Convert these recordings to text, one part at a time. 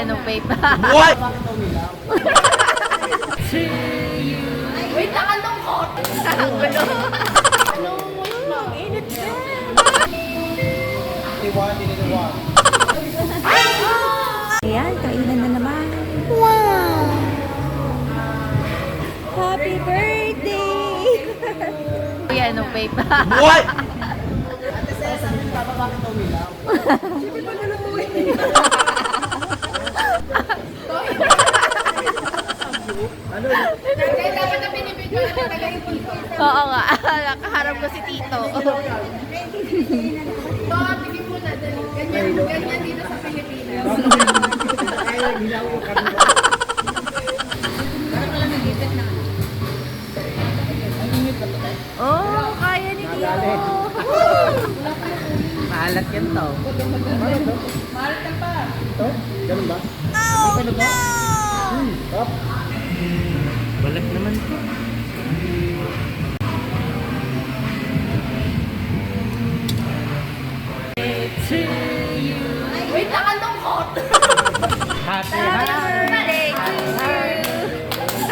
Ano, vape? What? Wait, nakalungkot! Ang gulo. Ang init na. Ayan, kainan na naman. Wow! Happy birthday! Kuya, ano, vape? What? Oo nga, nakaharap ko si Tito. Ganyan dito sa Pilipinas. Oh, kaya ni Tito. Maalat yan to. Mahal ka pa. Ito? Ganun ba? Oh, no! Up. Balat naman to. Wait, nakalungkot! Happy birthday to you!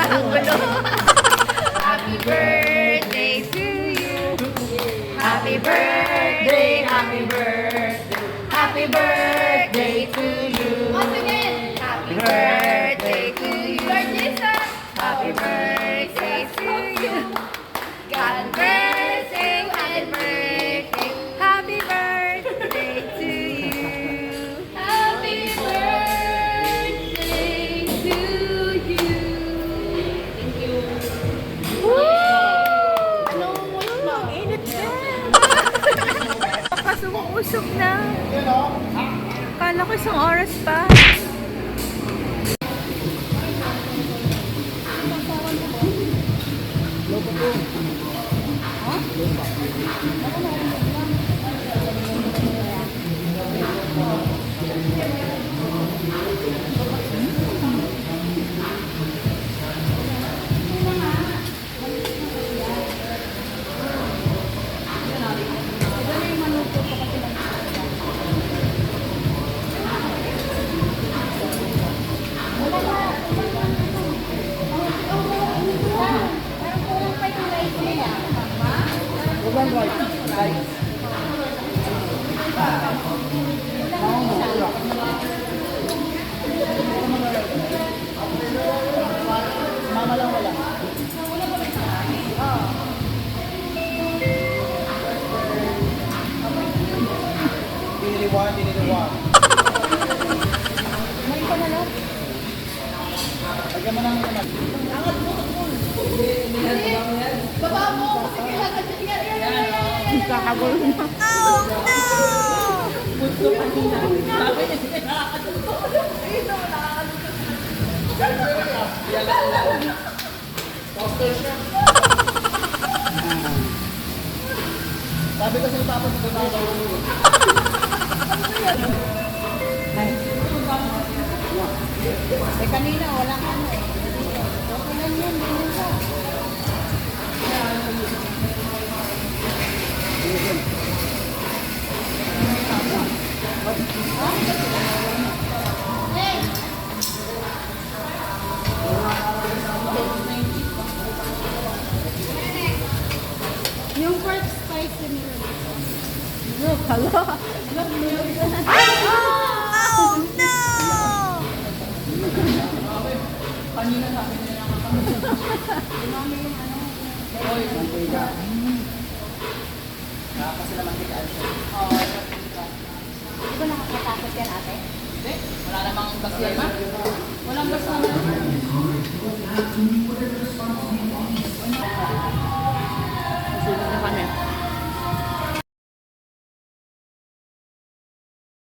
Ang gulo! Happy birthday to you! Happy birthday! Happy birthday! Happy birthday to you! Once again! Happy birthday to you! Birthday, son! Happy birthday to you! God bless you! Happy birthday! Happy birthday to you! Happy birthday to you! Thank you! Woo! Ang init na! Pakasumuusok na! Kala ko isang oras pa. Mama lang wala. Piniliwan. May pa na lang. Lagyan mo lang naman. Baba mo! Kasi kailangan yan. Kakagol na. Oh no! Gusto kanina. Sabi niya, sabi ko sa papa sa baba. Kanina walang ano eh. Okay lang yun. Yung pork spicy meal. Look, hello. Oh no! Kanina sabi niya na nakakasila makikaan siya. Di ba nakakatakot yan ate? Hindi, wala namang gas yan ha? Walang gas naman.